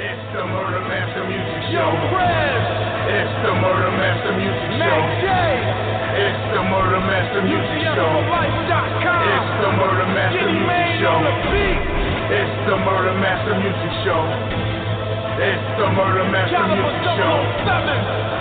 It's the Murder Master Music Yo, Show. Chris. It's the Murder Master Music Show. Mac J. It's the Murder Master Music Show. UCFforlife.com. It's the Murder Master Getting Music made Show. on the beat. It's the Murder Master Music Show. It's the Murder Master Music Show.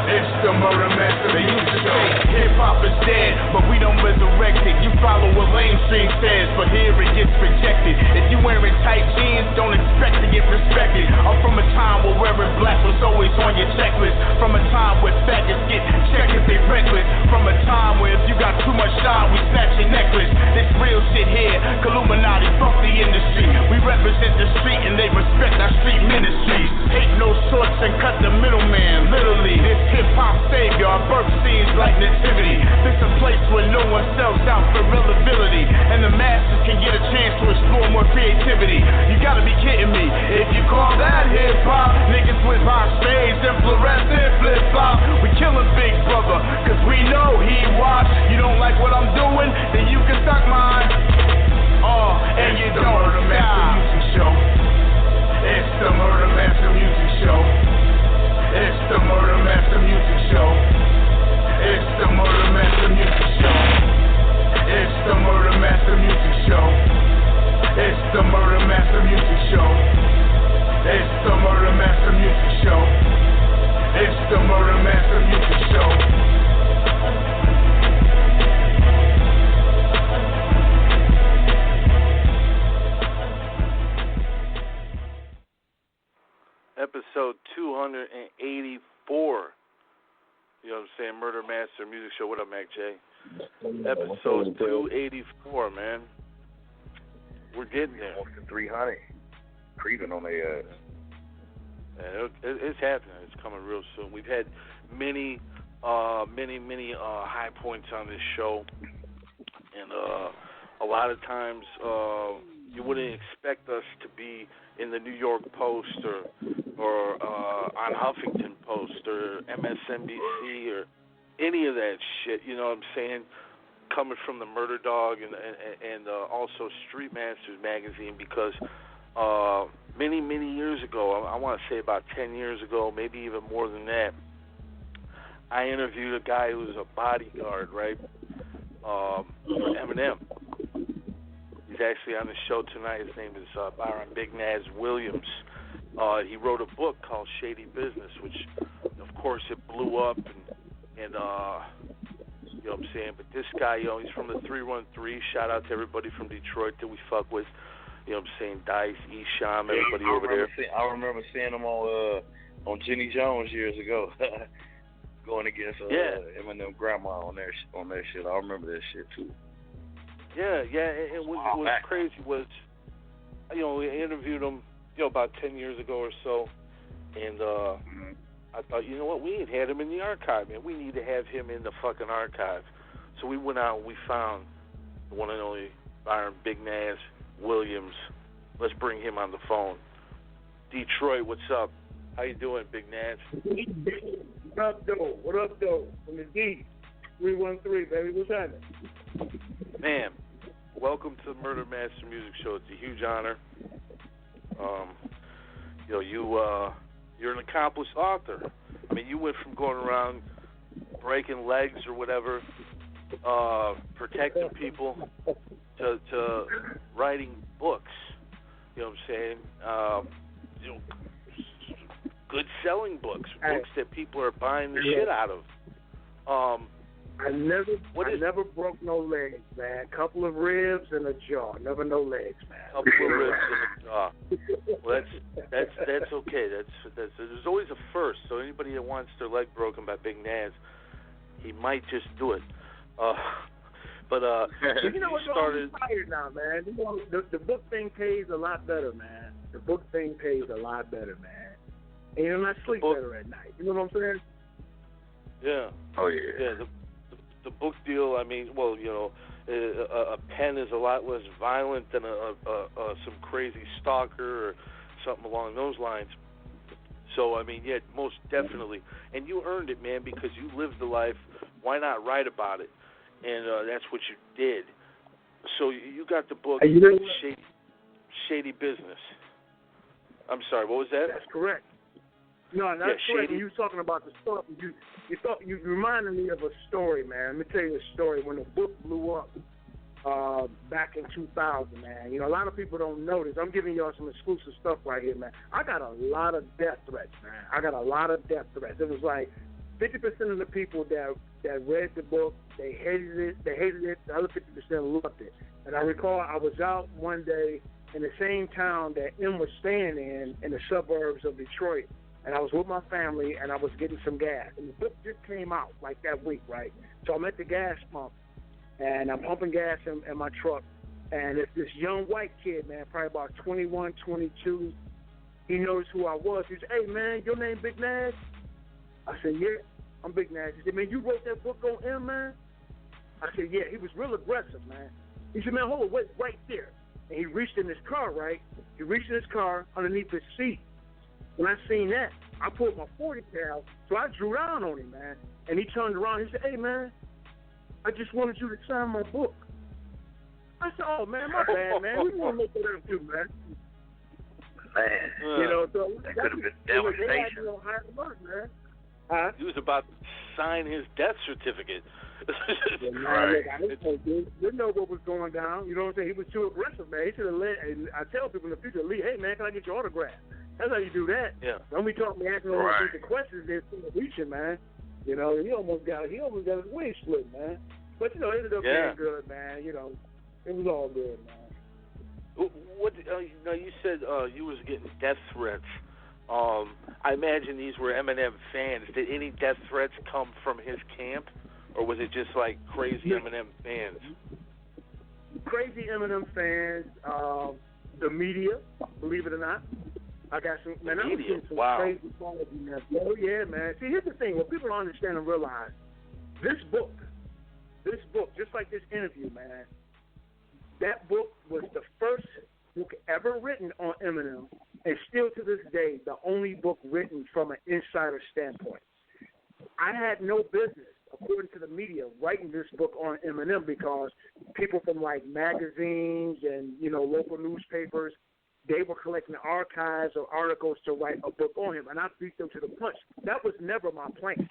It's the Murder Master Music Show. Hip-hop is dead, but we don't resurrect it. You follow what mainstream says, but here it gets rejected. If you wearing tight jeans, don't expect to get respected. I'm from a time where wearing black was always on your checklist. From a time where faggots get checked if they reckless. From a time where if you got too much shine, we snatch your necklace. This real shit here, Illuminati, fuck the industry. We represent the street and they respect our street ministries. Take no shorts and cut the middleman, literally. This hip-hop savior, our birth scenes like nativity. This a place where no one sells out for relevability, and the masses can get a chance to explore more creativity. You gotta be kidding me. If you call that hip-hop, niggas with high shades and fluorescent flip-flop. We killin' Big Brother, cause we know he watch. You don't like what I'm doing, then you can suck mine. And you don't Murder Master Music Show. It's the Murder Master Music Show. It's the Murder Master Music Show. It's the Murder Master Music Show. It's the Murder Master Music Show. It's the Murder Master Music Show. It's the Murder Master Music Show. It's the Murder Master Music Show. Episode 284. You know what I'm saying? Murder Master Music Show. What up, Mac J? Episode 284, man. We're getting there. Almost to 300. Creeping on their ass. Yeah, it's happening. It's coming real soon. We've had many high points on this show. And a lot of times you wouldn't expect us to be in the New York Post or on Huffington Post or MSNBC or any of that shit, you know what I'm saying, coming from the Murder Dog and also Street Masters magazine, because many years ago, I want to say about 10 years ago, maybe even more than that, I interviewed a guy who was a bodyguard, right, for Eminem. He's actually on the show tonight. His name is Byron Big Naz Williams. He wrote a book called Shady Business, which, of course, it blew up, and you know what I'm saying. But this guy, you know, he's from the 313. Shout out to everybody from Detroit that we fuck with. You know what I'm saying? Dice, Esham, everybody over there. I remember seeing him on Jenny Jones years ago, going against Eminem Grandma on that shit. I remember that shit too. Yeah, and what was crazy was, you know, we interviewed him, you know, about 10 years ago or so, and I thought, you know what, we ain't had him in the archive, man. We need to have him in the fucking archive. So we went out and we found the one and only Byron Big Naz Williams. Let's bring him on the phone. Detroit, what's up? How you doing, Big Naz? What up, though? From the D, 313, baby. What's happening? Man, welcome to the Murder Master Music Show. It's a huge honor. You know, you're an accomplished author. I mean, you went from going around breaking legs or whatever, protecting people, to writing books. You know what I'm saying? You know, good selling books that people are buying the shit out of. I never broke no legs, man. Couple of ribs and a jaw. Never no legs, man. Couple of ribs and a jaw. Well, that's okay. That's there's always a first. So anybody that wants their leg broken by Big Naz, he might just do it. But you know what's started tired now, man. You know, the book thing pays a lot better, man. The book thing pays a lot better, man. And you know, I sleep better at night. You know what I'm saying? Yeah. Oh yeah. Yeah. The book deal. I mean, well, you know, a pen is a lot less violent than some crazy stalker or something along those lines. So I mean, yeah, most definitely. And you earned it, man, because you lived the life. Why not write about it? And that's what you did. So you got the book, Shady Business. I'm sorry, what was that? That's correct. No, that's correct. You were talking about the story. You reminded me of a story, man. Let me tell you a story. When the book blew up back in 2000, man. You know, a lot of people don't know this. I'm giving y'all some exclusive stuff right here, man. I got a lot of death threats, man. It was like 50% of the people that read the book, they hated it. The other 50% loved it. And I recall I was out one day in the same town that M was staying in the suburbs of Detroit. And I was with my family, and I was getting some gas. And the book just came out, like that week, right? So I'm at the gas pump, and I'm pumping gas in my truck. And it's this young white kid, man, probably about 21, 22. He knows who I was. He said, "Hey, man, your name Big Nash?" I said, "Yeah, I'm Big Nash." He said, "Man, you wrote that book on M, man?" I said, "Yeah." He was real aggressive, man. He said, "Man, hold on, wait, right there." And he reached in his car, right? He reached in his car underneath his seat. When I seen that, I pulled my 40 cal, so I drew down on him, man. And he turned around. He said, "Hey, man, I just wanted you to sign my book." I said, "Oh, man, my bad, man. We want to make that up too, man." Man, you know, so that could have been devastation. Huh? He was about to sign his death certificate. Yeah, man, look, I didn't know what was going down. You know what I'm saying? He was too aggressive, man. He should have let. And I tell people in the future, Lee, "Hey, man, can I get your autograph?" That's how you do that. Yeah. Don't be talking me asking all these questions. They're reaching, man. You know, he almost got his wing split, man. But you know, it ended up being good, man. You know, it was all good, man. What? You said you was getting death threats. I imagine these were Eminem fans. Did any death threats come from his camp, or was it just like crazy Eminem fans? Crazy Eminem fans, the media, believe it or not. I got some, man, I'm getting some crazy quality, man. Oh, yeah, man. See, here's the thing. What people don't understand and realize, this book, just like this interview, man, that book was the first book ever written on Eminem, and still to this day, the only book written from an insider standpoint. I had no business, according to the media, writing this book on Eminem because people from, like, magazines and, you know, local newspapers, they were collecting archives or articles to write a book on him, and I beat them to the punch. That was never my plan.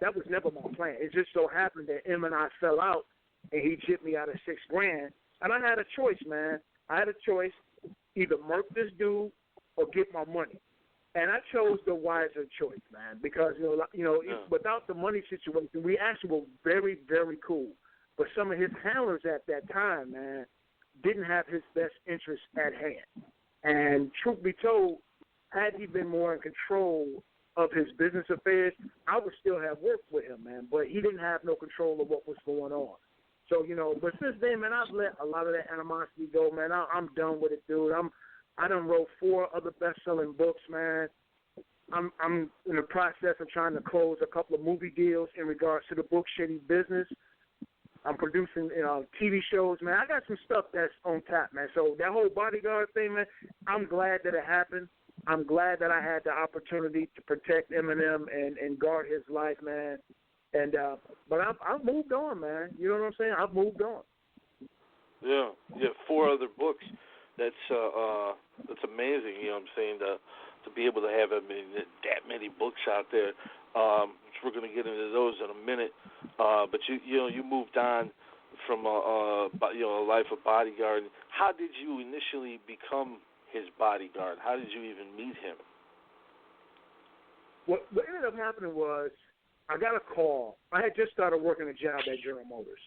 It just so happened that M and I fell out, and he chipped me out of $6,000, and I had a choice, man. Either murk this dude or get my money. And I chose the wiser choice, man, because, without the money situation, we actually were very, very cool. But some of his handlers at that time, man, didn't have his best interests at hand. And truth be told, had he been more in control of his business affairs, I would still have worked with him, man. But he didn't have no control of what was going on. So, but since then, man, I've let a lot of that animosity go, man. I'm done with it, dude. I done wrote 4 other best-selling books, man. I'm in the process of trying to close a couple of movie deals in regards to the book Shitty Business. I'm producing TV shows, man. I got some stuff that's on tap, man. So that whole bodyguard thing, man, I'm glad that it happened. I'm glad that I had the opportunity to protect Eminem and guard his life, man. And but I've moved on, man. You know what I'm saying? I've moved on. Yeah, 4 other books. That's amazing. You know what I'm saying? To be able to have that many books out there. We're going to get into those in a minute. But you moved on from a life of bodyguard. How did you initially become his bodyguard? How did you even meet him? What ended up happening was I got a call. I had just started working a job at General Motors,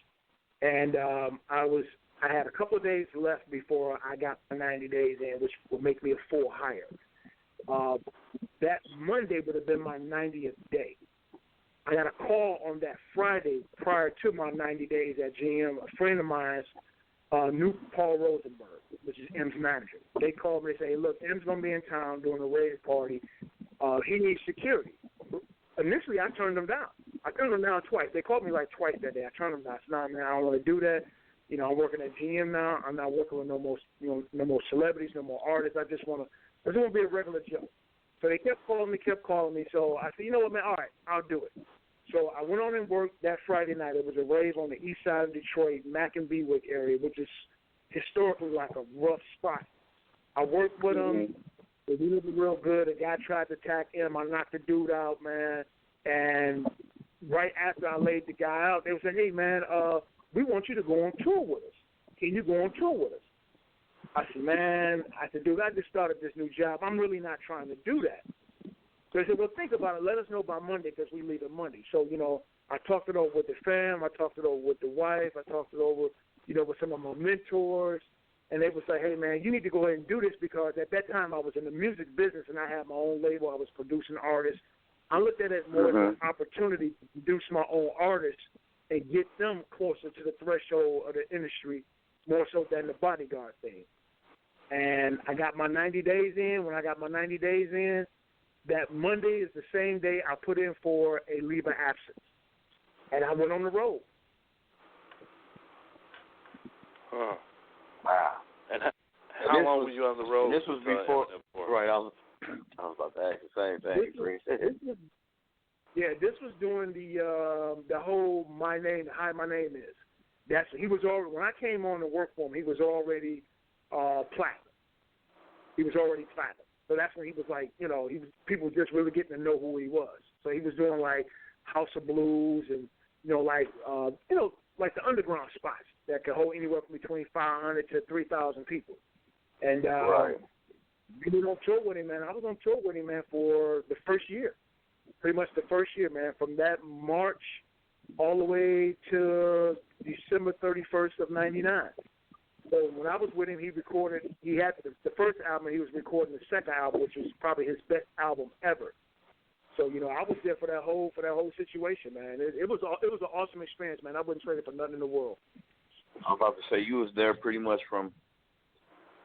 and I had a couple of days left before I got my 90 days in, which would make me a full hire. That Monday would have been my 90th day. I got a call on that Friday prior to my 90 days at GM. A friend of mine knew Paul Rosenberg, which is M's manager. They called me and said, "Hey, look, M's going to be in town doing a raid party. He needs security." Initially, I turned them down. I turned them down twice. They called me like twice that day. I turned them down. I said, "No, man, I don't want to do that. I'm working at GM now. I'm not working with no more celebrities, no more artists. I just want to be a regular Joe." So they kept calling me. So I said, "You know what, man? All right, I'll do it." So I went on and worked that Friday night. It was a rave on the east side of Detroit, Mack and Bewick area, which is historically like a rough spot. I worked with them. We delivered real good. A guy tried to attack him. I knocked the dude out, man. And right after I laid the guy out, they were saying, hey, man, we want you to go on tour with us. Can you go on tour with us? I said, man, dude, I just started this new job. I'm really not trying to do that. So they said, well, think about it. Let us know by Monday because we leave on Monday. So, I talked it over with the fam. I talked it over with the wife. I talked it over, with some of my mentors. And they would say, hey, man, you need to go ahead and do this because at that time I was in the music business and I had my own label. I was producing artists. I looked at it more as an opportunity to produce my own artists and get them closer to the threshold of the industry more so than the bodyguard thing. And I got my 90 days in. When I got my 90 days in, that Monday is the same day I put in for a leave of absence. And I went on the road. Huh. Wow. And how long were you on the road? This was before. Right. I was about to ask the same thing. This was during the whole my name is. He was already, when I came on to work for him, he was already platinum. He was already platinum. So that's when he was like, people were just really getting to know who he was. So he was doing like House of Blues and like the underground spots that could hold anywhere from between 500 to 3,000 people. And we were on tour with him, man. I was on tour with him, man, for the first year. Pretty much the first year, man, from that March all the way to December 31st of 99. So when I was with him, he had the first album, he was recording the second album, which was probably his best album ever. So, I was there for that whole situation, man. It was an awesome experience, man. I wouldn't trade it for nothing in the world. I'm about to say you was there pretty much from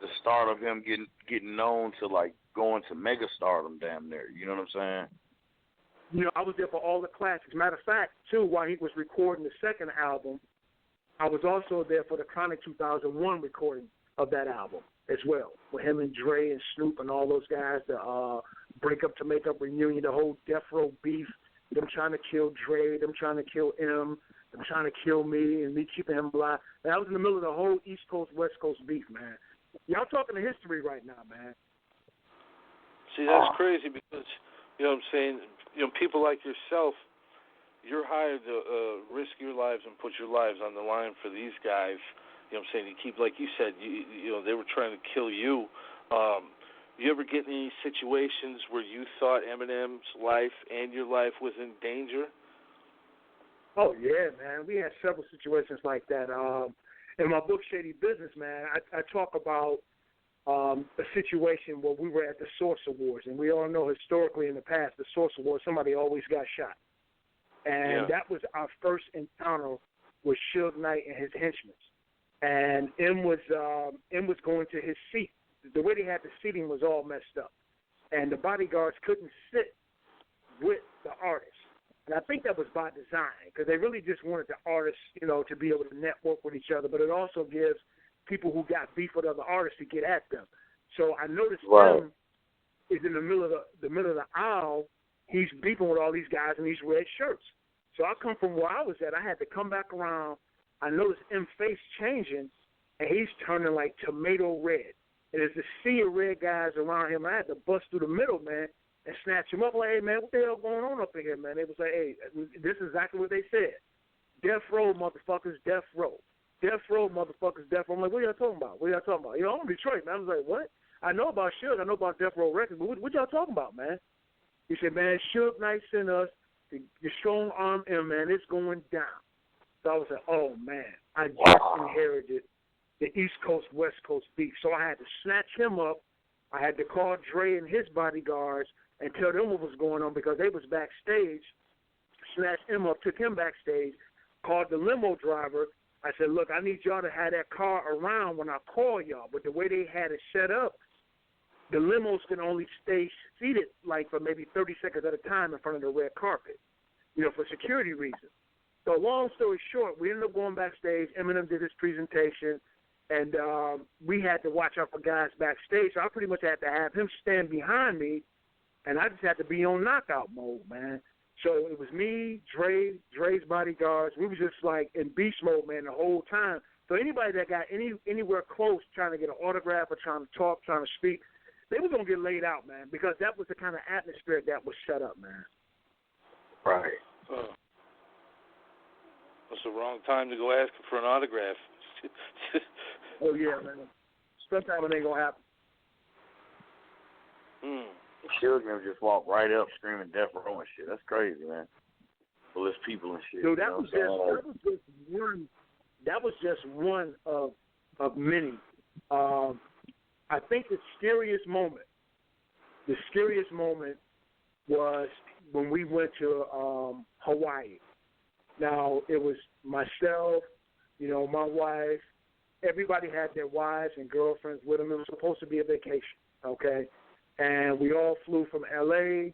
the start of him getting known to like going to mega stardom damn near. You know what I'm saying? I was there for all the classics. Matter of fact, too, while he was recording the second album, I was also there for the Chronic 2001 recording of that album as well, with him and Dre and Snoop and all those guys, the Break Up to Make Up reunion, the whole Death Row beef, them trying to kill Dre, them trying to kill M, them trying to kill me, and me keeping him alive. Man, I was in the middle of the whole East Coast, West Coast beef, man. Y'all talking to history right now, man. See, that's crazy because, what I'm saying, people like yourself, you're hired to risk your lives and put your lives on the line for these guys. You know what I'm saying? You keep, like you said, they were trying to kill you. You ever get in any situations where you thought Eminem's life and your life was in danger? Oh, yeah, man. We had several situations like that. In my book, Shady Business, man, I talk about a situation where we were at the Source Awards, and we all know historically in the past, the Source Awards, somebody always got shot. And that was our first encounter with Suge Knight and his henchmen. And M was going to his seat. The way they had the seating was all messed up. And the bodyguards couldn't sit with the artists. And I think that was by design because they really just wanted the artists, to be able to network with each other. But it also gives people who got beef with other artists to get at them. So I noticed M is in the middle of the aisle. He's beefing with all these guys in these red shirts. So I come from where I was at. I had to come back around. I noticed M's face changing, and he's turning like tomato red. And there's a sea of red guys around him. I had to bust through the middle, man, and snatch him up. Like, hey, man, what the hell going on up in here, man? They was like, hey, this is exactly what they said. Death row, motherfuckers, death row. Death row, motherfuckers, death row. I'm like, what y'all talking about? What y'all talking about? I'm from Detroit, man. I was like, what? I know about Suge. I know about Death Row Records, but what y'all talking about, man? He said, man, Suge Knight sent us the strong arm M, man. It's going down. So I was like, oh, man, I just inherited the East Coast, West Coast beef. So I had to snatch him up. I had to call Dre and his bodyguards and tell them what was going on because they was backstage. Snatched him up, took him backstage, called the limo driver. I said, look, I need y'all to have that car around when I call y'all. But the way they had it set up, the limos can only stay seated like for maybe 30 seconds at a time in front of the red carpet, for security reasons. So long story short, we ended up going backstage. Eminem did his presentation, and we had to watch out for guys backstage. So I pretty much had to have him stand behind me, and I just had to be on knockout mode, man. So it was me, Dre's bodyguards. We were just like in beast mode, man, the whole time. So anybody that got anywhere close trying to get an autograph or trying to talk, trying to speak, they was gonna get laid out, man, because that was the kind of atmosphere that was set up, man. Right. It's the wrong time to go asking for an autograph. Oh yeah, man. Sometime it ain't gonna happen. Suge them just walk right up screaming death row and shit. That's crazy, man. Well, there's people and shit. Dude, that was just one of many. I think the scariest moment was when we went to Hawaii. Now, it was myself, my wife. Everybody had their wives and girlfriends with them. It was supposed to be a vacation, okay? And we all flew from L.A.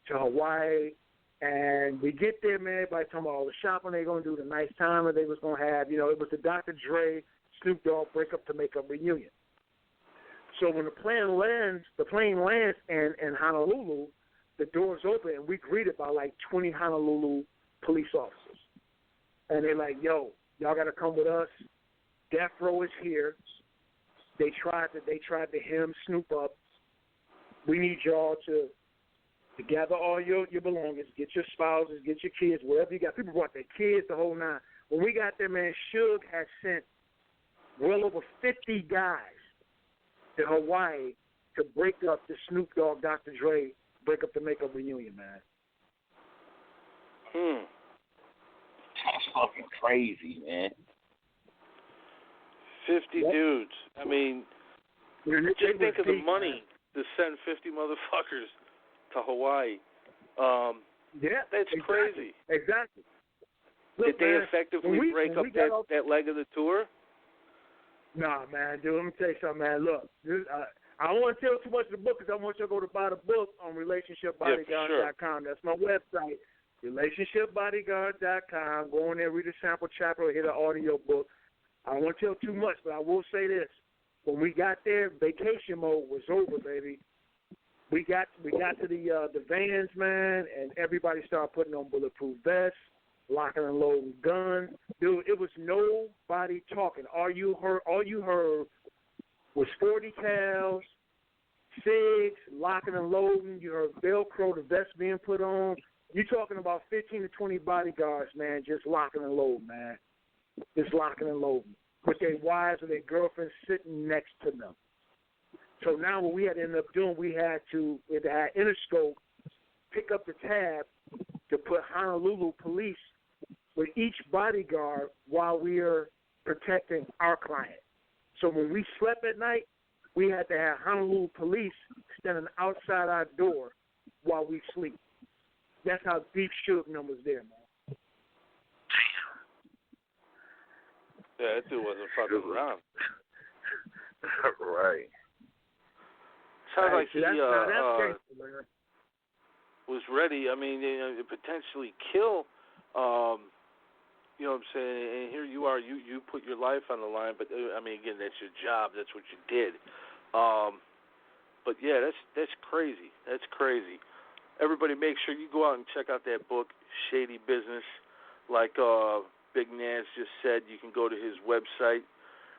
to Hawaii. And we get there, man, everybody talking about all the shopping they're going to do, the nice time that they was going to have. It was the Dr.Dre, Snoop Dogg breakup to make up reunion. So when the plane lands in Honolulu, the doors open, and we greeted by like 20 Honolulu police officers. And they're like, yo, y'all got to come with us. Death Row is here. They tried to hem Snoop up. We need y'all to gather all your belongings, get your spouses, get your kids, whatever you got. People brought their kids, the whole nine. When we got there, man, Suge had sent well over 50 guys to Hawaii to break up the Snoop Dogg, Dr. Dre, break up the makeup reunion, man. That's fucking crazy, man. 50 dudes. I mean, just think of the money to send 50 motherfuckers to Hawaii. That's exactly. crazy. Exactly. Look, Did they effectively break up that leg of the tour? Nah, man, dude, let me tell you something, man. Look, I don't want to tell too much of the book because I want you to go to buy the book on relationshipbodyguard.com. That's my website, relationshipbodyguard.com. Go in there, read a sample chapter, or hit an audio book. I don't want to tell too much, but I will say this. When we got there, vacation mode was over, baby. We got to the vans, man, and everybody started putting on bulletproof vests, locking and loading guns. Dude, it was nobody talking. All you heard was 40 cals, cigs, locking and loading. You heard Velcro, the vest being put on. You're talking about 15 to 20 bodyguards, man, just locking and loading, man. Just locking and loading with their wives or their girlfriends sitting next to them. So now what we had to end up doing, we had Interscope pick up the tab to put Honolulu police with each bodyguard while we are protecting our client. So when we slept at night, we had to have Honolulu police standing outside our door while we sleep. That's how deep Suge numbers there, man. Yeah, that dude wasn't fucking around. Right. Sounds like he was ready. I mean, to potentially kill. You know what I'm saying? And here you are. You put your life on the line, but I mean, again, that's your job. That's what you did. But yeah, that's crazy. That's crazy. Everybody, make sure you go out and check out that book, Shady Business. Like Big Nance just said, you can go to his website,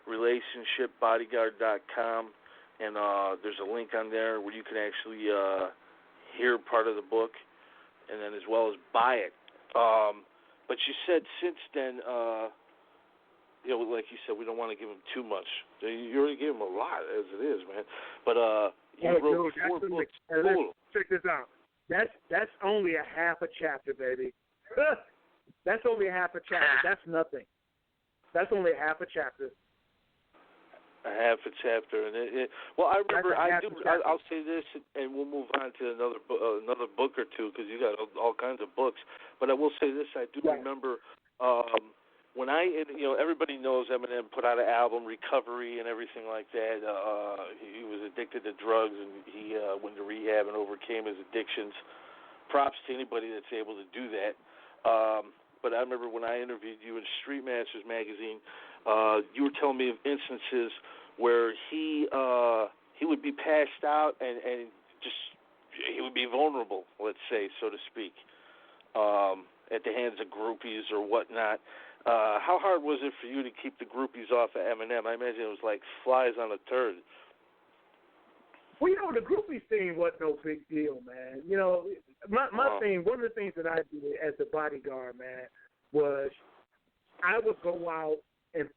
relationshipbodyguard.com, and there's a link on there where you can actually hear part of the book, and then as well as buy it. But you said since then, like you said, we don't want to give him too much. You already gave him a lot as it is, man. But you wrote 4 books. Check this out. That's only a half a chapter, baby. That's only a half a chapter. That's nothing. That's only a half a chapter. A half a chapter, and well, I remember. I'll say this, and we'll move on to another book or two because you got all kinds of books. But I will say this: I do remember when everybody knows Eminem put out an album, Recovery, and everything like that. He was addicted to drugs, and he went to rehab and overcame his addictions. Props to anybody that's able to do that. But I remember when I interviewed you in Street Masters magazine, you were telling me of instances where he would be passed out and just he would be vulnerable, let's say, so to speak, at the hands of groupies or whatnot. How hard was it for you to keep the groupies off of Eminem? I imagine it was like flies on a turd. Well, you know, the groupie thing wasn't no big deal, man. You know, my thing, one of the things that I did as a bodyguard, man, was I would go out and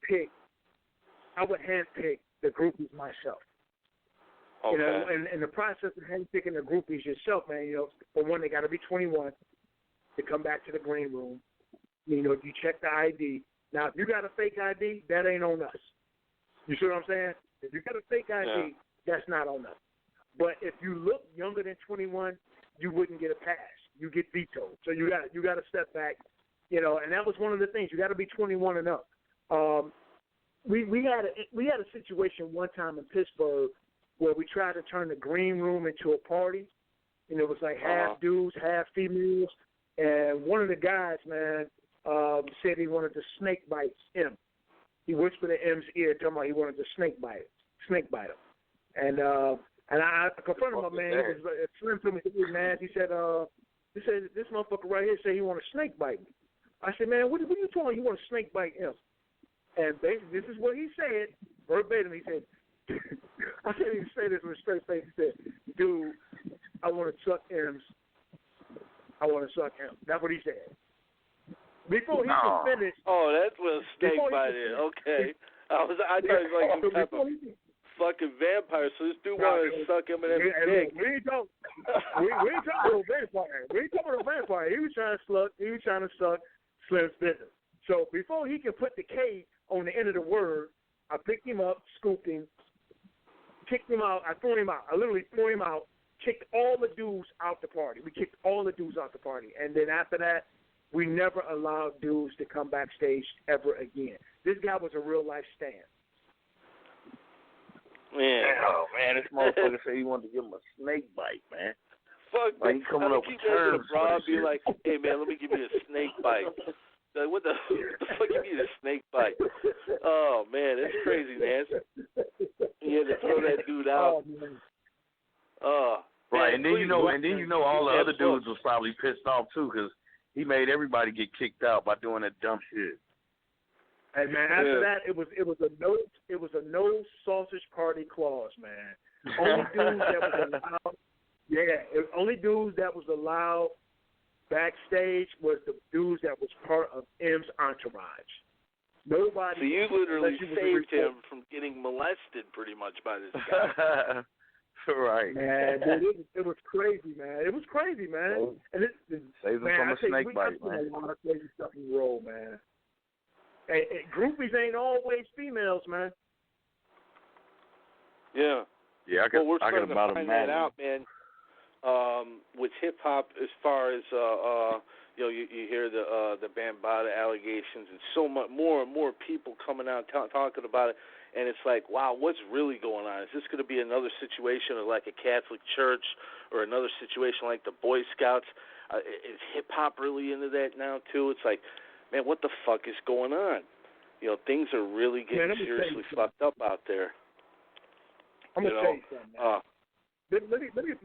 I would handpick the groupies myself. Okay. You know, and in the process of handpicking the groupies yourself, man, you know, for one, they got to be 21 to come back to the green room. You know, you check the ID. Now, if you got a fake ID, that ain't on us. You see what I'm saying? If you got a fake ID, that's not on us. But if you look younger than 21, you wouldn't get a pass. You get vetoed. So you got to step back, you know. And that was one of the things. You got to be 21 and up. We had a situation one time in Pittsburgh where we tried to turn the green room into a party, and it was like half dudes, half females. And one of the guys, man, said he wanted to snake bite M. He whispered in M's ear, talking about he wanted to snake bite him. And I confronted my man. He was slim to me, man. He said, this motherfucker right here said he want to snake bite me. I said, man, what are you talking? You want to snake bite him? And basically, this is what he said verbatim. He said, I said he said this with a straight face. He said, dude, I want to suck M's. I want to suck him. That's what he said. Before he could finish. Oh, that was snake bite it. Okay. I thought he was like some type of fucking vampire. So this dude wanted to suck him in his dick. We ain't talking about vampire. We ain't talking about vampire. He was trying to suck Slim's business. So before he could put the K on the end of the word, I picked him up, scooped him, kicked him out. I threw him out. I literally threw him out, kicked all the dudes out the party. We kicked all the dudes out the party. And then after that, we never allowed dudes to come backstage ever again. This guy was a real-life stand. Man. Oh, man, this motherfucker said he wanted to give him a snake bite, man. Fuck, like, he's coming up with terms. Be like, hey, man, let me give you a snake bite. Like, what the fuck you mean a snake bite? Oh, man, that's crazy, man. You had to throw that dude out. Right, and then you know all the other dudes was probably pissed off, too, because he made everybody get kicked out by doing that dumb shit. Hey man, after that it was a no sausage party clause, man. Only dudes that was allowed backstage was the dudes that was part of M's entourage. Nobody. So you literally saved him from getting molested, pretty much, by this guy. Right. Man, dude, it was crazy, man. It was crazy, man. Well, and saved him from a snake bite, man. A lot of crazy stuff in the roll, man. Hey, groupies ain't always females, man. Yeah. Yeah, I can about find that out, man. With hip hop, as far as you hear the Bambaataa allegations, and so much more and more people coming out talking about it, and it's like, wow, what's really going on? Is this going to be another situation of like a Catholic church, or another situation like the Boy Scouts? Is hip hop really into that now too? It's like, man, what the fuck is going on? You know, things are really getting seriously fucked up out there. I'm gonna tell you something, man.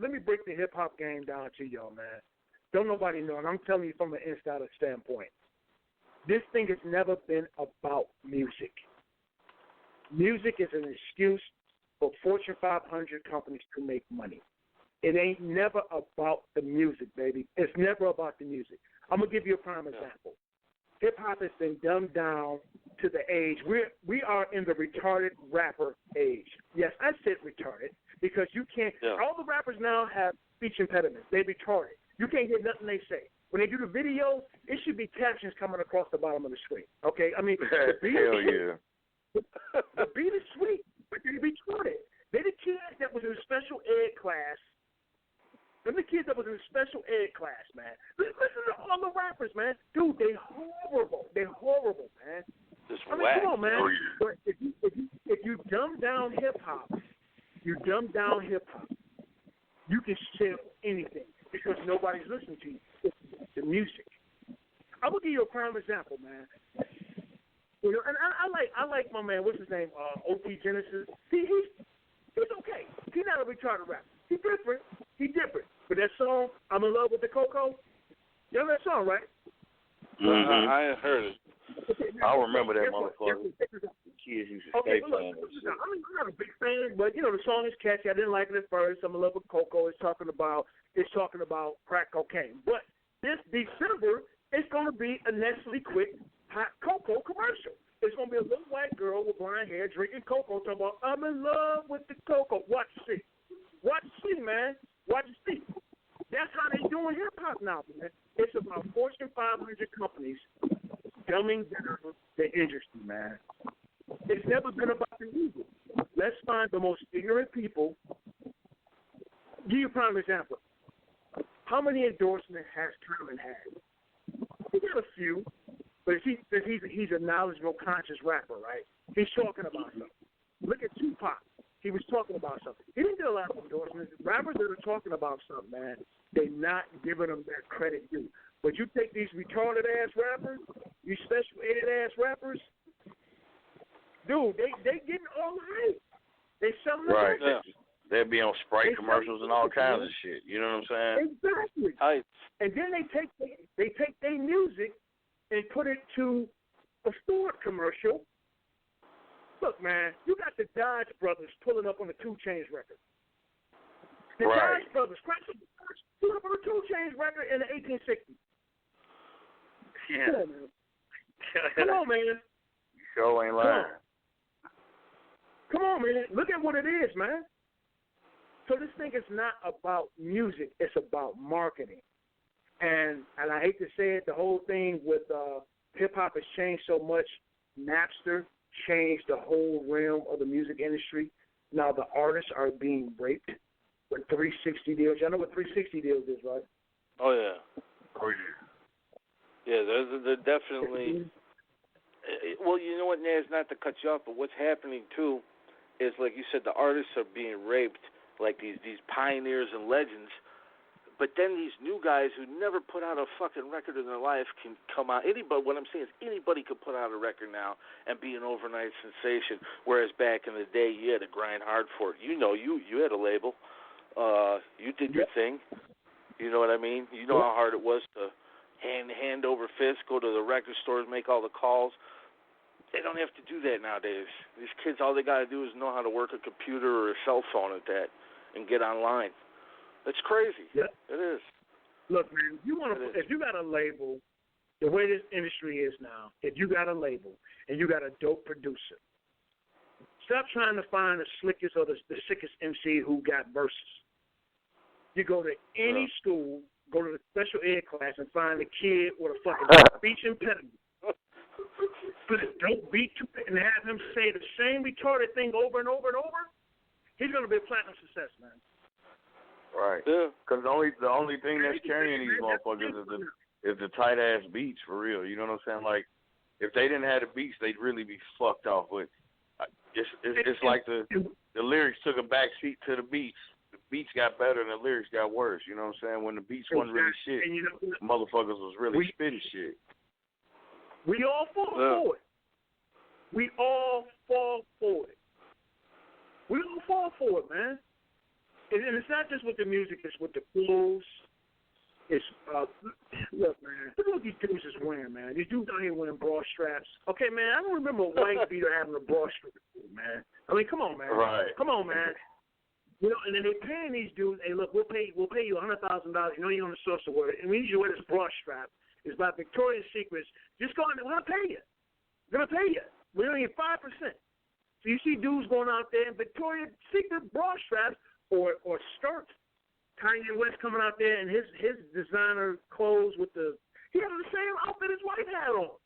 Let me break the hip hop game down to y'all, man. Don't nobody know, and I'm telling you from an insider standpoint. This thing has never been about music. Music is an excuse for Fortune 500 companies to make money. It ain't never about the music, baby. It's never about the music. I'm gonna give you a prime example. Hip hop has been dumbed down to the age we are in the retarded rapper age. Yes, I said retarded because you can't. Yeah. All the rappers now have speech impediments. They retarded. You can't hear nothing they say. When they do the videos, it should be captions coming across the bottom of the screen. Okay, I mean, the beat the beat is sweet, but they're retarded. They're the kids that was in special ed class. They're the kids that was in special ed class, man. Listen to all the rappers, man. Dude, they horrible. They're horrible, man. I mean, come on, man. But if you dumb down hip hop, you can sell anything because nobody's listening to you. It's the music. I'm gonna give you a prime example, man. You know, and I like my man. What's his name? O.T. Genesis. He's okay. He's not a retarded rapper. He's different. But that song, I'm in love with the Coco. You know that song, right? I ain't heard it. I remember that motherfucker. kids used to stay playing that shit. I'm not a big fan, but the song is catchy. I didn't like it at first. I'm in love with Coco. It's talking about crack cocaine. But this December, it's going to be a Nestle Quick hot cocoa commercial. It's going to be a little white girl with blonde hair drinking cocoa, talking about I'm in love with the cocoa. Watch see, man. Watch see. That's how they doing hip hop now, man. It's about Fortune 500 companies dumbing down the industry, man. It's never been about the music. Let's find the most ignorant people. Give you a prime example. How many endorsements has Common had? He got a few, but he's a knowledgeable, conscious rapper, right? He's talking about something. Look at Tupac. He was talking about something. He didn't get a lot of endorsements. Rappers that are talking about something, man, they're not giving them that credit due. But you take these retarded-ass rappers, these special-aided-ass rappers, dude, they getting all the hype. They selling the right. Yeah. They'll be on Sprite commercials and all kinds of shit. You know what I'm saying? Exactly. Hype. And then they take their music and put it to a Ford commercial. Look, man, you got the Dodge brothers pulling up on the 2 Chainz record. The Dodge brothers pulling up on the 2 Chainz record in the 1860s. Yeah. Come on, man. You sure ain't lying. Come on, man. Look at what it is, man. So this thing is not about music. It's about marketing. And I hate to say it, the whole thing with hip-hop has changed so much. Napster changed the whole realm of the music industry. Now the artists are being raped with 360 deals. Y'all know what 360 deals is, right? Oh, yeah. Oh, yeah. Yeah, they're definitely... Well, you know what, Naz, not to cut you off, but what's happening, too, is, like you said, the artists are being raped, like these pioneers and legends, but then these new guys who never put out a fucking record in their life can come out. What I'm saying is anybody could put out a record now and be an overnight sensation, whereas back in the day, you had to grind hard for it. You had a label. You did your thing. You know what I mean? You know how hard it was to hand over fist, go to the record stores, make all the calls. They don't have to do that nowadays. These kids, all they got to do is know how to work a computer or a cell phone at that and get online. It's crazy. Yeah. It is. Look, man, if you got a label, the way this industry is now, if you got a label and you got a dope producer, stop trying to find the slickest or the sickest MC who got verses. You go to any school, go to the special ed class and find a kid with a fucking speech impediment. Put a dope beat to it and have him say the same retarded thing over and over and over, he's going to be a platinum success, man. Right. Because the only thing that's carrying these motherfuckers is the tight ass beats, for real. You know what I'm saying? Like, if they didn't have the beats, they'd really be fucked off. But it's like the lyrics took a back seat to the beats. The beats got better and the lyrics got worse. You know what I'm saying? When the beats wasn't really shit, motherfuckers was really spitting shit. We all fall for it. We all fall for it. We all fall for it, man. And it's not just with the music, it's with the clothes. It's, look, man, look what these dudes is wearing, man. These dudes out here wearing bra straps. Okay, man, I don't remember a white beater having a bra strap, man. I mean, come on, man. Right. Come on, man. You know, and then they're paying these dudes, hey, look, we'll pay you $100,000. You know you're on the social work, and we need you to wear this bra strap. It's by Victoria's Secrets. Just go in there. We're going to pay you. We're going to pay you. We're going to get 5%. So you see dudes going out there in Victoria's Secret bra straps or skirts. Kanye West coming out there in his designer clothes with he had the same outfit his wife had on.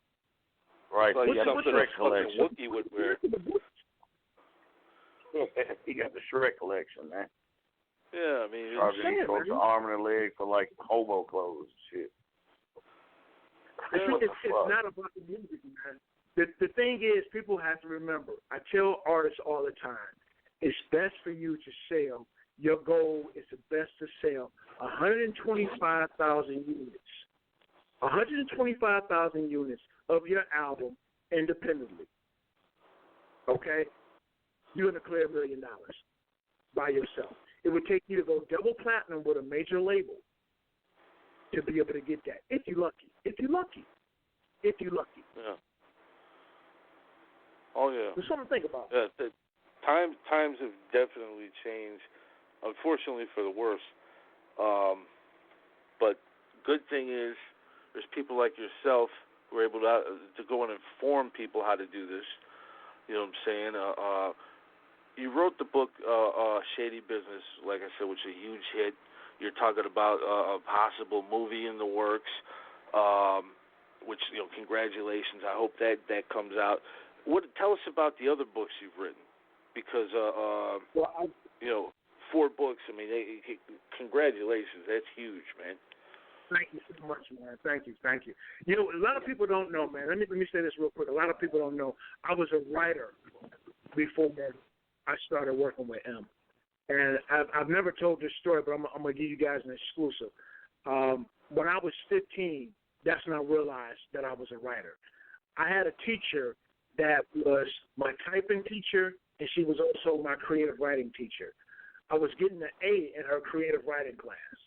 Right. Like he got the Shrek collection. Wookie would wear. He got the Shrek collection, man. Yeah, I mean, he's supposed to arm and a leg for like hobo clothes and shit. It's not about the music, man. The thing is, people have to remember, I tell artists all the time, it's best for you to sell. Your goal is the best to sell 125,000 units. 125,000 units of your album independently. Okay? You're going to clear $1 million by yourself. It would take you to go double platinum with a major label to be able to get that. If you're lucky. Yeah. Oh yeah. There's something to think about. Yeah, times have definitely changed, unfortunately for the worse. But good thing is there's people like yourself who are able to go and inform people how to do this. You know what I'm saying? You wrote the book Shady Business, like I said, which is a huge hit. You're talking about a possible movie in the works, which, congratulations. I hope that comes out. Tell us about the other books you've written, because 4 books. I mean, congratulations. That's huge, man. Thank you so much, man. Thank you. You know, a lot of people don't know, man. Let me say this real quick. A lot of people don't know. I was a writer before I started working with M. And I've never told this story, but I'm going to give you guys an exclusive. When I was 15, that's when I realized that I was a writer. I had a teacher that was my typing teacher, and she was also my creative writing teacher. I was getting an A in her creative writing class,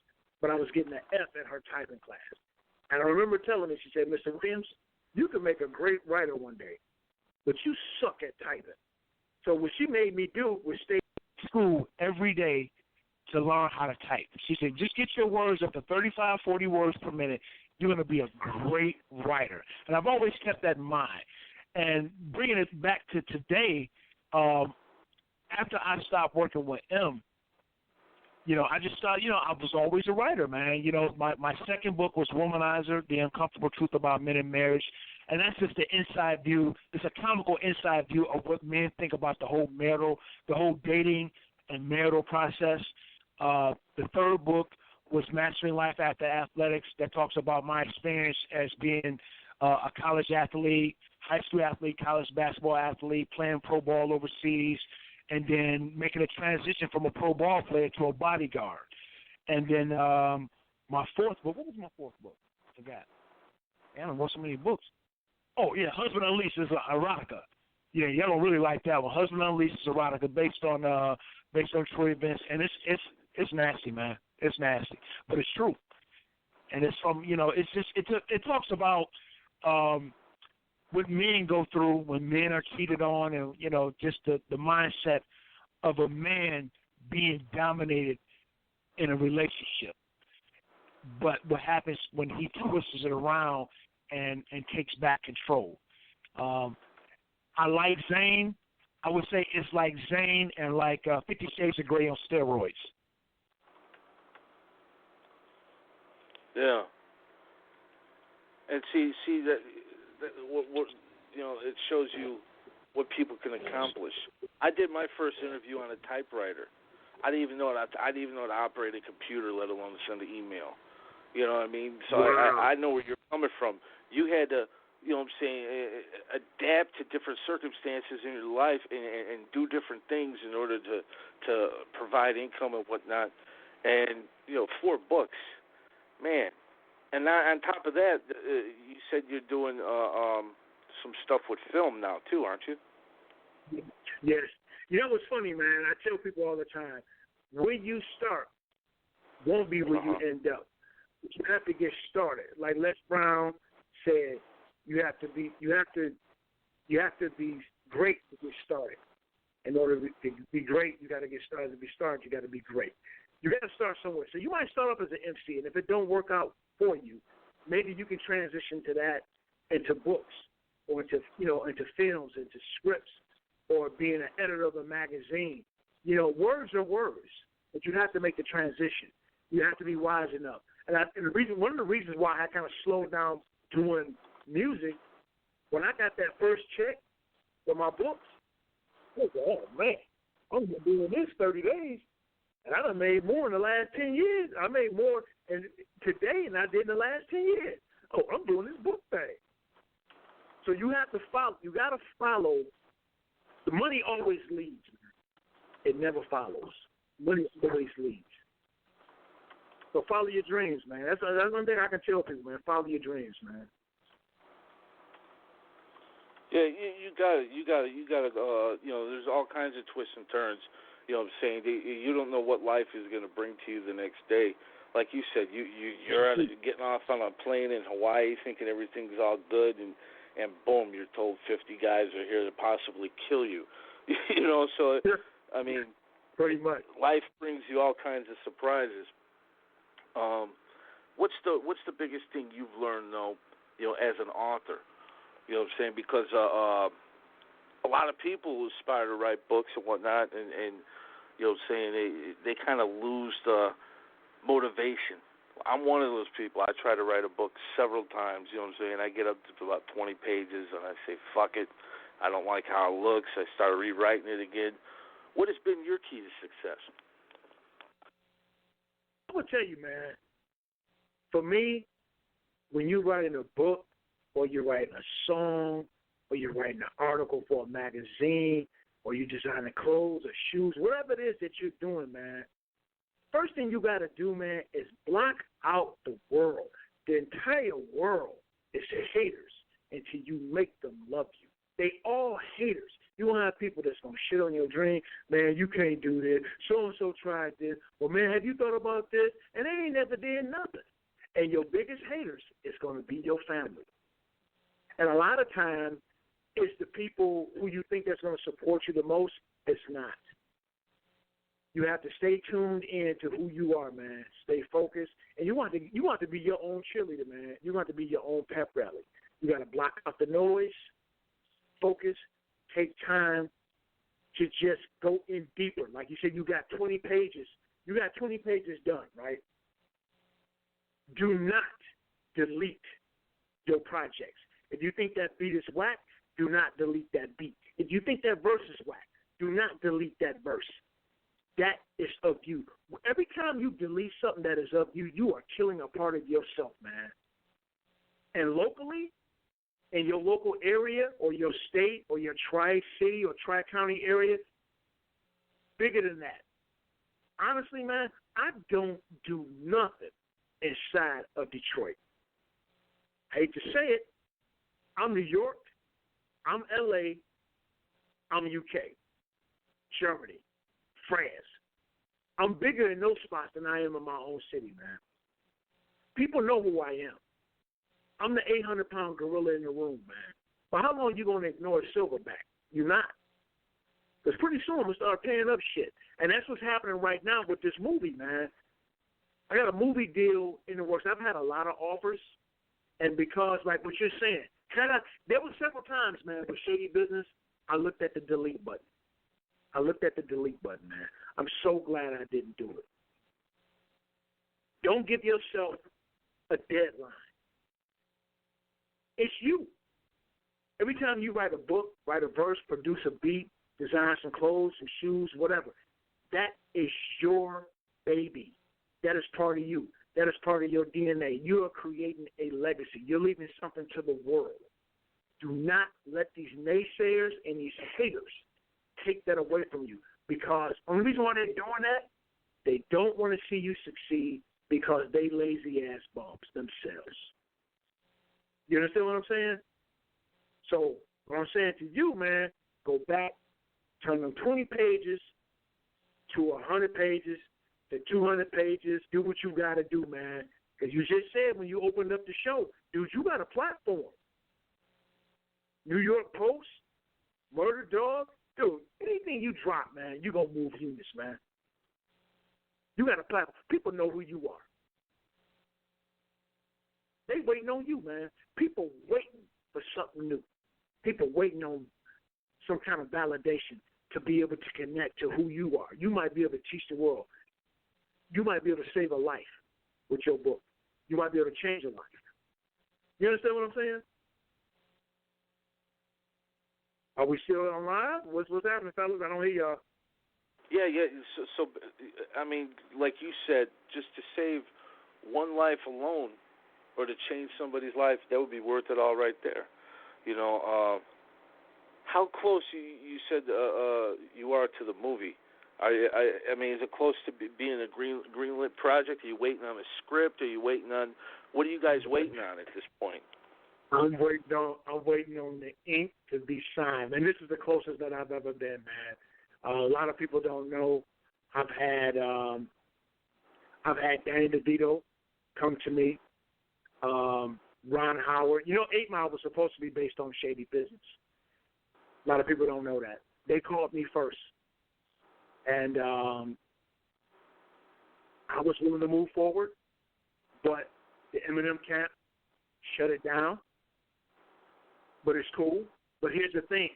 but I was getting an F in her typing class. And I remember telling me, she said, Mr. Williams, you can make a great writer one day, but you suck at typing. So what she made me do was stay in school every day to learn how to type. She said, just get your words up to 35, 40 words per minute. You're going to be a great writer. And I've always kept that in mind. And bringing it back to today, after I stopped working with M, I just started, I was always a writer, man. My second book was Womanizer, The Uncomfortable Truth About Men and Marriage. And that's just the inside view. It's a comical inside view of what men think about the whole dating and marital process. The third book was Mastering Life After Athletics, that talks about my experience as being a college athlete, high school athlete, college basketball athlete, playing pro ball overseas, and then making a transition from a pro ball player to a bodyguard. And then my fourth book, what was my fourth book? I forgot. I don't wrote so many books. Oh, yeah, Husband Unleashed is erotica. Yeah, y'all don't really like that one. Husband Unleashed is erotica based on true events, and it's nasty, man. It's nasty, but it's true. And it's from, it talks about what men go through when men are cheated on, and, just the mindset of a man being dominated in a relationship. But what happens when he twists it around and takes back control. I like Zane. I would say it's like Zane and like 50 Shades of Grey on steroids. Yeah. And see that what it shows you what people can accomplish. I did my first interview on a typewriter. I didn't even know how to operate a computer, let alone send an email. You know what I mean? So wow. I know where you're coming from. You had to, adapt to different circumstances in your life and do different things in order to provide income and whatnot. And 4 books, man. And now, on top of that, you said you're doing some stuff with film now too, aren't you? Yes. You know what's funny, man? I tell people all the time, where you start won't be where you end up. You have to get started. Like Les Brown said, you have to be great to get started. In order to be great, you got to get started. To be started, you got to be great. You got to start somewhere. So you might start off as an MC, and if it don't work out for you, maybe you can transition to that into books or into films, into scripts, or being an editor of a magazine. Words are words, but you have to make the transition. You have to be wise enough. And one of the reasons why I kind of slowed down doing music, when I got that first check for my books, I was like, oh man, I'm doing this 30 days, and I done made more in the last 10 years. I made more today than I did in the last 10 years. Oh, I'm doing this book thing. So you have to follow. You got to follow. The money always leads. It never follows. Money always leads. So follow your dreams, man. That's one thing I can tell people, man. Follow your dreams, man. Yeah, you got it. There's all kinds of twists and turns. You know what I'm saying? You don't know what life is going to bring to you the next day. Like you said, you're getting off on a plane in Hawaii thinking everything's all good, and and boom, you're told 50 guys are here to possibly kill you. You know, so I mean, pretty much. Life brings you all kinds of surprises. What's the biggest thing you've learned though, you know, as an author? You know what I'm saying? Because a lot of people aspire to write books and whatnot, and you know, saying they kind of lose the motivation. I'm one of those people. I try to write a book several times. You know what I'm saying? I get up to about 20 pages, and I say, "Fuck it, I don't like how it looks." I start rewriting it again. What has been your key to success? I'm gonna tell you, man. For me, when you're writing a book, or you're writing a song, or you're writing an article for a magazine, or you're designing clothes or shoes, whatever it is that you're doing, man, first thing you got to do, man, is block out the world. The entire world is haters until you make them love you. They all haters. You won't have people that's going to shit on your dream. Man, you can't do this. So-and-so tried this. Well, man, have you thought about this? And they ain't never did nothing. And your biggest haters is going to be your family. And a lot of times, it's the people who you think that's going to support you the most. It's not. You have to stay tuned in to who you are, man. Stay focused. And you want to be your own cheerleader, man. You want to be your own pep rally. You got to block out the noise, focus, take time to just go in deeper. Like you said, you got 20 pages. You got 20 pages done, right? Do not delete your projects. If you think that beat is whack, do not delete that beat. If you think that verse is whack, do not delete that verse. That is of you. Every time you delete something that is of you, you are killing a part of yourself, man. And locally, in your local area or your state or your tri-city or tri-county area, bigger than that. Honestly, man, I don't do nothing inside of Detroit. I hate to say it. I'm New York. I'm LA. I'm UK. Germany. France. I'm bigger in those spots than I am in my own city, man. People know who I am. I'm the 800-pound gorilla in the room, man. But how long are you going to ignore Silverback? You're not. Because pretty soon I'm going to start paying up shit. And that's what's happening right now with this movie, man. I got a movie deal in the works. I've had a lot of offers. And because, like what you're saying, there were several times, man, for shady business, I looked at the delete button. Man. I'm so glad I didn't do it. Don't give yourself a deadline. It's you. Every time you write a book, write a verse, produce a beat, design some clothes, some shoes, whatever, that is your baby. That is part of you. That is part of your DNA. You are creating a legacy. You're leaving something to the world. Do not let these naysayers and these haters take that away from you, because the only reason why they're doing that, they don't want to see you succeed because they lazy ass bumps themselves. You understand what I'm saying? So what I'm saying to you, man, go back, turn them 20 pages to 100 pages to 200 pages. Do what you got to do, man. Because you just said when you opened up the show, dude, you got a platform. New York Post, Murder Dog, dude, anything you drop, man, you going to move units, man. You got a platform. People know who you are. They waiting on you, man. People waiting for something new. People waiting on some kind of validation to be able to connect to who you are. You might be able to teach the world. You might be able to save a life with your book. You might be able to change a life. You understand what I'm saying? Are we still on live? What's happening, fellas? I don't hear y'all. Yeah. So, I mean, like you said, just to save one life alone or to change somebody's life, that would be worth it all right there. You know, how close you said you are to the movie? I mean, is it close to being a greenlit project? Are you waiting on a script? Are you waiting on, what are you guys waiting on at this point? I'm waiting on the ink to be signed, and this is the closest that I've ever been, man. A lot of people don't know. I've had Danny DeVito come to me. Ron Howard. You know, 8 Mile was supposed to be based on Shady Business. A lot of people don't know that. They called me first. And I was willing to move forward, but the Eminem camp shut it down. But it's cool. But here's the thing.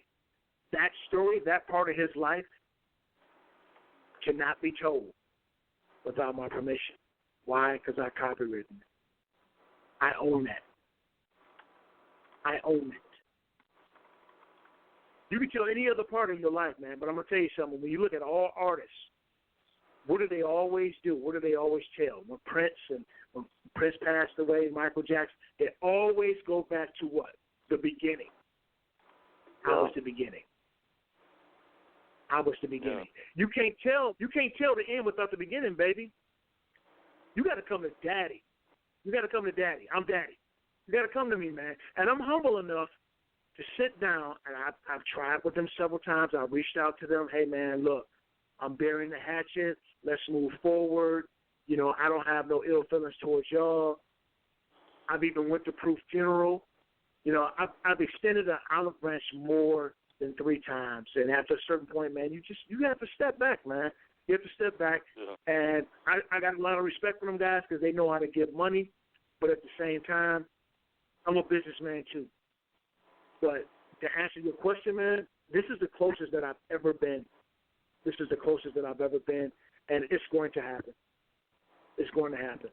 That story, that part of his life, cannot be told without my permission. Why? Because I copywritten it. I own that. I own it. You can tell any other part of your life, man, but I'm going to tell you something. When you look at all artists, what do they always do? What do they always tell? When Prince passed away, Michael Jackson, they always go back to what? The beginning. How was the beginning? How was the beginning? Yeah. You can't tell the end without the beginning, baby. You got to come to Daddy. You got to come to Daddy. I'm Daddy. You got to come to me, man. And I'm humble enough to sit down, and I've tried with them several times. I reached out to them. Hey, man, look, I'm burying the hatchet. Let's move forward. You know, I don't have no ill feelings towards y'all. I've even went to Proof Funeral. You know, I've extended an olive branch more than 3 times. And after a certain point, man, you have to step back, man. You have to step back. Yeah. And I got a lot of respect for them guys because they know how to give money. But at the same time, I'm a businessman too. But to answer your question, man, this is the closest that I've ever been. This is the closest that I've ever been, and it's going to happen. It's going to happen.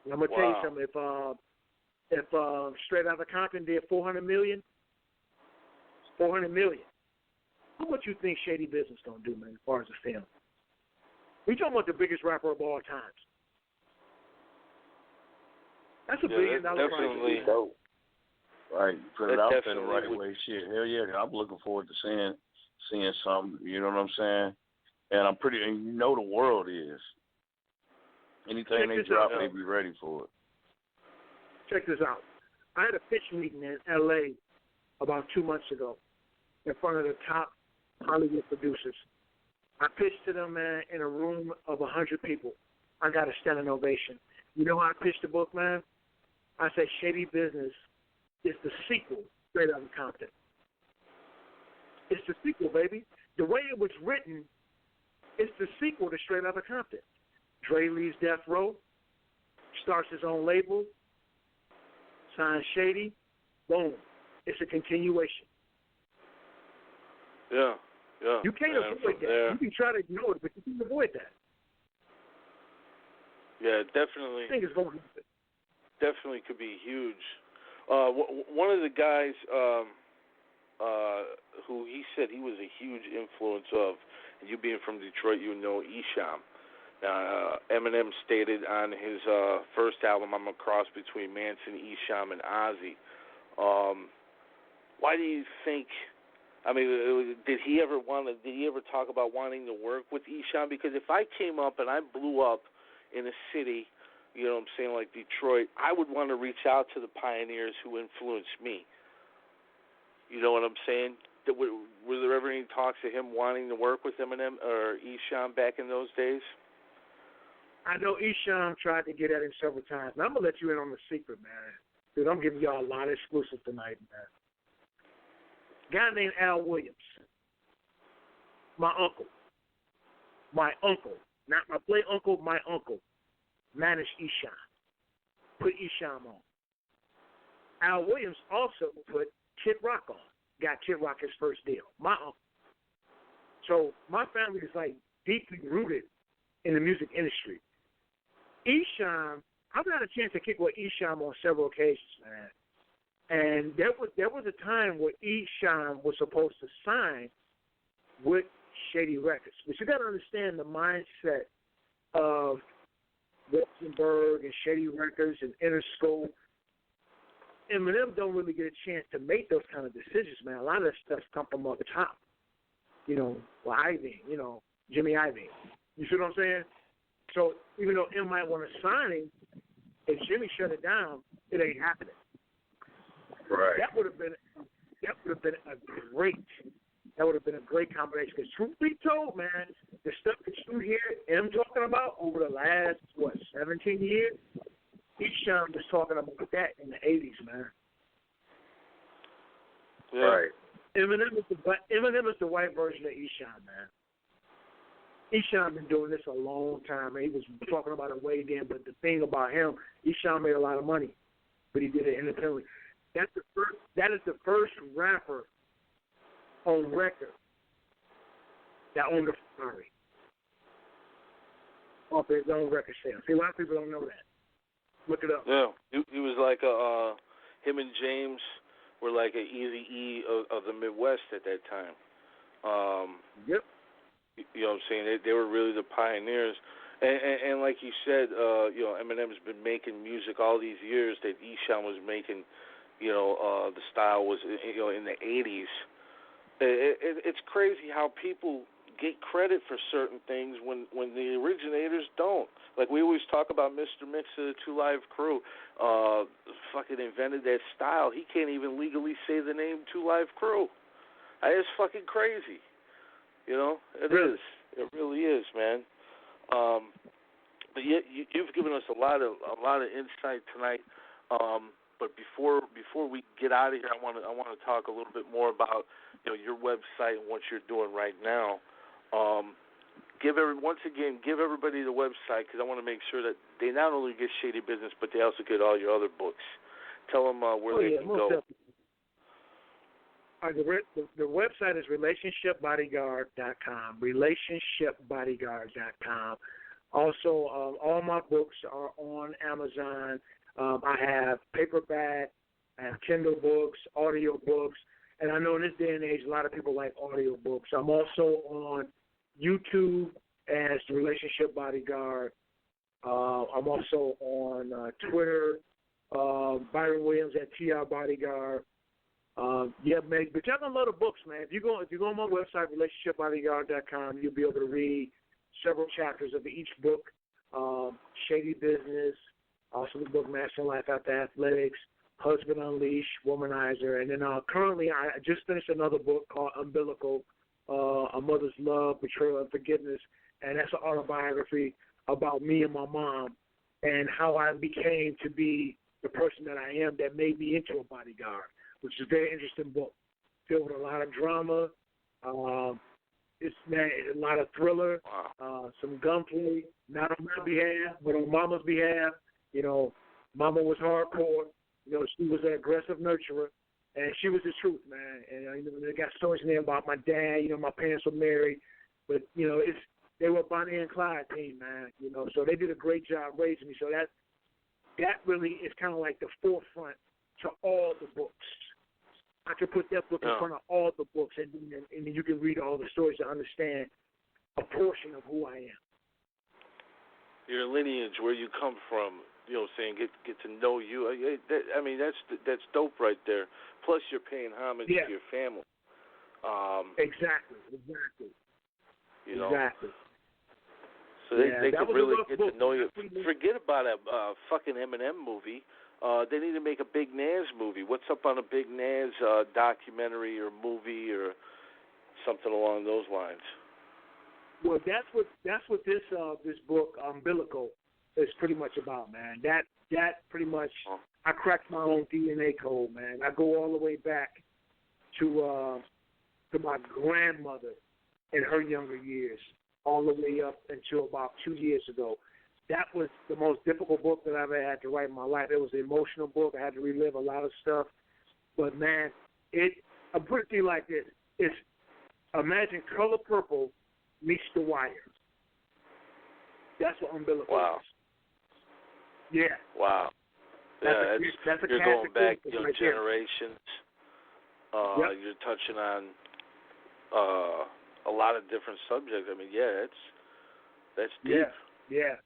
And I'm going to tell you something. If Straight Outta Compton did $400 million, how much you think Shady Business going to do, man, as far as the film? We're talking about the biggest rapper of all times. That's $1 billion prize. Dope. Right, put it out there the right way. Shit, hell yeah, I'm looking forward to seeing something. You know what I'm saying? And and you know the world is. Anything they drop, they be ready for it. Check this out. I had a pitch meeting in L.A. about 2 months ago in front of the top Hollywood producers. I pitched to them, man, in a room of 100 people. I got a standing ovation. You know how I pitched the book, man? I said Shady Business is the sequel, Straight Outta Compton. It's the sequel, baby. The way it was written, it's the sequel to Straight Outta Compton. Dre leaves Death Row, starts his own label, signs Shady, boom. It's a continuation. Yeah. You can't avoid that. You can try to ignore it, but you can avoid that. Yeah, definitely. I think it's going to happen. Definitely could be huge. One of the guys who he said he was a huge influence of, and you being from Detroit, you know Esham. Eminem stated on his first album, I'm a cross between Manson, Esham, and Ozzy. Why do you think, I mean, did he ever talk about wanting to work with Esham? Because if I came up and I blew up in a city, you know what I'm saying, like Detroit, I would want to reach out to the pioneers who influenced me. You know what I'm saying? Were there ever any talks of him wanting to work with Eminem or Esham back in those days? I know Esham tried to get at him several times. And I'm going to let you in on the secret, man. Because I'm giving y'all a lot of exclusives tonight, man. A guy named Al Williams. My uncle. Not my play uncle, my uncle. Managed Esham. Put Esham on. Al Williams also put Kid Rock on. Got Kid Rock his first deal. My uncle. So my family is like deeply rooted in the music industry. Esham, I've had a chance to kick with Esham on several occasions, man. And there was a time where Esham was supposed to sign with Shady Records. But you got to understand the mindset of Luxembourg and Shady Records and Interscope. Eminem don't really get a chance to make those kind of decisions, man. A lot of that stuff come from up the top. You know, Jimmy Iovine. You see what I'm saying? So even though M might want to sign him, if Jimmy shut it down, it ain't happening. Right. That would have been a great combination. Because truth be told, man, the stuff that you hear M talking about over the last 17 years, Esham was talking about that in the 80s, man. Yeah. Right. Eminem is the white version of Esham, man. Esham been doing this a long time, and he was talking about it way then. But the thing about him, Esham made a lot of money, but he did it independently. That is the first rapper on record that owned a Ferrari off his own record sales. See, a lot of people don't know that. Look it up. Yeah, he was like him and James were like an Eazy-E of the Midwest at that time. Yep. You know what I'm saying? They were really the pioneers. And like you said, Eminem's been making music all these years that Esham was making, the style was, in the 80s. It's crazy how people get credit for certain things when the originators don't. Like we always talk about Mr. Mix of the 2 Live Crew, fucking invented that style. He can't even legally say the name 2 Live Crew. It's fucking crazy. It really? is. It really is, man. But you've given us a lot of insight tonight. But before we get out of here, I want to talk a little bit more about your website and what you're doing right now. Give everybody the website, because I want to make sure that they not only get Shady Business, but they also get all your other books. Tell them where they can go. Definitely. The website is relationshipbodyguard.com. Relationshipbodyguard.com. Also, all my books are on Amazon. I have paperback, I have Kindle books, audio books, and I know in this day and age a lot of people like audio books. I'm also on YouTube as the Relationship Bodyguard. I'm also on Twitter, Byron Williams at TR Bodyguard. Man, but y'all gonna love the books, man. If you go on my website, relationshipbodyguard.com, you'll be able to read several chapters of each book. Shady Business, also the book Mastering Life After Athletics, Husband Unleashed, Womanizer, and then currently I just finished another book called Umbilical, A Mother's Love, Betrayal, and Forgiveness, and that's an autobiography about me and my mom and how I became to be the person that I am that made me into a bodyguard, which is a very interesting book, filled with a lot of drama. It's a lot of thriller, some gunplay, not on my behalf, but on Mama's behalf. Mama was hardcore. She was an aggressive nurturer, and she was the truth, man. And they got stories in there about my dad. My parents were married, but they were Bonnie and Clyde team, man. So they did a great job raising me. So that really is kind of like the forefront to all the books. I could put that book in front of all the books, and then you can read all the stories to understand a portion of who I am. Your lineage, where you come from, saying get to know you. That's dope right there. Plus, you're paying homage to your family. Exactly. Exactly. So they could really get to know you. Forget about a fucking Eminem movie. They need to make a Big Nas movie. What's up on a Big Nas documentary or movie or something along those lines? Well, that's what this book Umbilical is pretty much about, man. That pretty much I cracked my own DNA code, man. I go all the way back to my grandmother in her younger years, all the way up until about 2 years ago. That was the most difficult book that I've ever had to write in my life. It was an emotional book. I had to relive a lot of stuff. But, man, I put it to you like this. It's imagine Color Purple meets The Wire. That's what Umbilical is. Yeah. Wow. That's a you're going back right generations. You're touching on a lot of different subjects. That's deep. Yeah.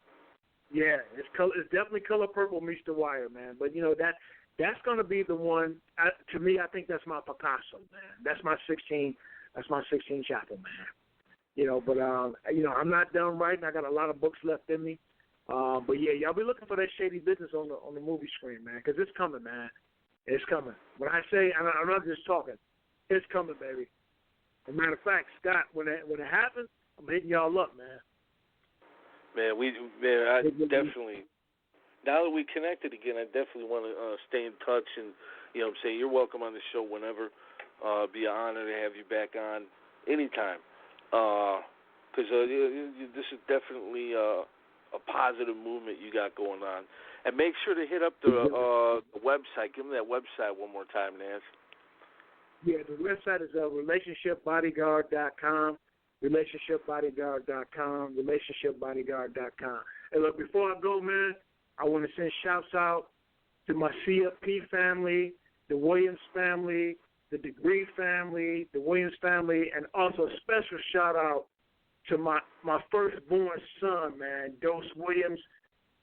It's definitely Color Purple meets The Wire, man. But that's going to be the one. To me, I think that's my Picasso, man. That's my 16 chapter, man. But I'm not done writing. I got a lot of books left in me. But y'all be looking for that Shady Business on the movie screen, man, because it's coming, man. It's coming. When I say, I'm not just talking. It's coming, baby. As a matter of fact, Scott, when it happens, I'm hitting y'all up, man. Man, I definitely now that we connected again, I definitely want to stay in touch, and I'm saying you're welcome on the show whenever. Be an honor to have you back on anytime, because this is definitely a positive movement you got going on. And make sure to hit up the website. Give them that website one more time, Nance. Yeah, the website is relationshipbodyguard.com, relationshipbodyguard.com, relationshipbodyguard.com. And look, before I go, man, I want to send shouts out to my CFP family, the Williams family, the Degree family, the Williams family, and also a special shout out to my firstborn son, man, Dose Williams.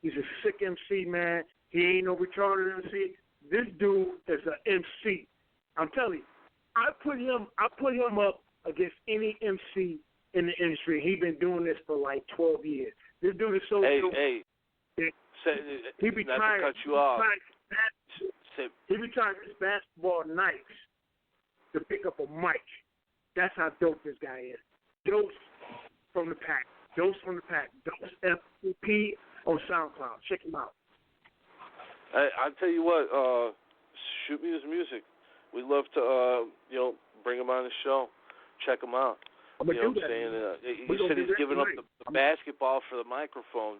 He's a sick MC, man. He ain't no retarded MC. This dude is an MC. I'm telling you, I put him up against any MC in the industry. He's been doing this for like 12 years. This dude is so dope. He retired. Not to cut you off. He retired his basketball nights to pick up a mic. That's how dope this guy is. Dose from the pack. Dose from the pack. Dose FP on SoundCloud. Check him out. I'll tell you what. Shoot me his music. We'd love to, bring him on the show. Check him out. You know what I'm saying? He said he's giving up the basketball for the microphone.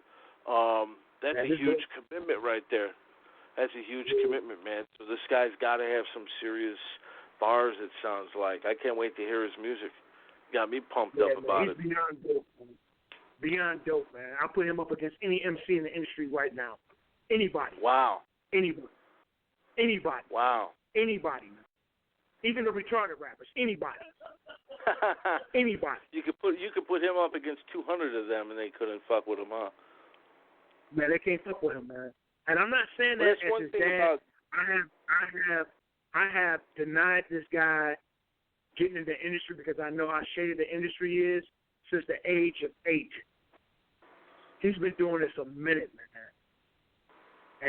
That's a huge commitment right there. That's a huge commitment, man. So this guy's got to have some serious bars, it sounds like. I can't wait to hear his music. Got me pumped up about it. He's beyond dope, man. Beyond dope, man. I'll put him up against any MC in the industry right now. Anybody. Wow. Anybody. Wow. Anybody. Even the retarded rappers. Anybody. Anybody. You could put him up against 200 of them, and they couldn't fuck with him, huh? Man, they can't fuck with him, man. And I'm not saying that as his dad. I have denied this guy getting in the industry because I know how shady the industry is since the age of 8. He's been doing this a minute, man.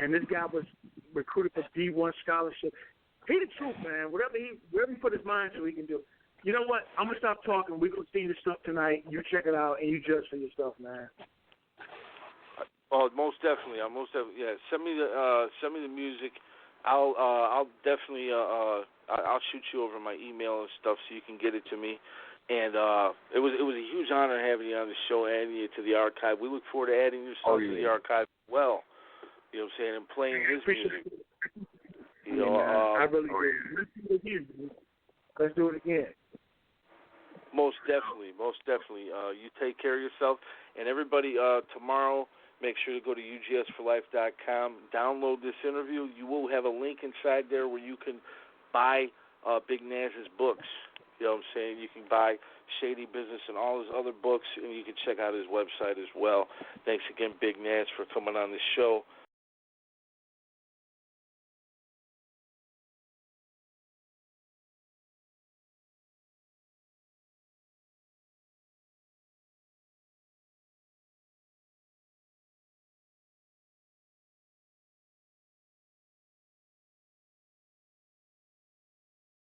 And this guy was recruited for D1 scholarship. He the truth, man. Whatever he put his mind to, he can do. You know what? I'm gonna stop talking. We're gonna see this stuff tonight. You check it out and you judge for yourself, man. Oh, most definitely. Yeah. Send me the music. I'll definitely I'll shoot you over my email and stuff so you can get it to me. And it was a huge honor having you on the show, adding you to the archive. We look forward to adding your son to the archive as well. You know what I'm saying? And playing his music. I really do. Let's do it again. Most definitely. You take care of yourself. And everybody, tomorrow, make sure to go to ugsforlife.com. Download this interview. You will have a link inside there where you can buy Big Naz's books. You know what I'm saying? You can buy Shady Business and all his other books, and you can check out his website as well. Thanks again, Big Naz, for coming on the show.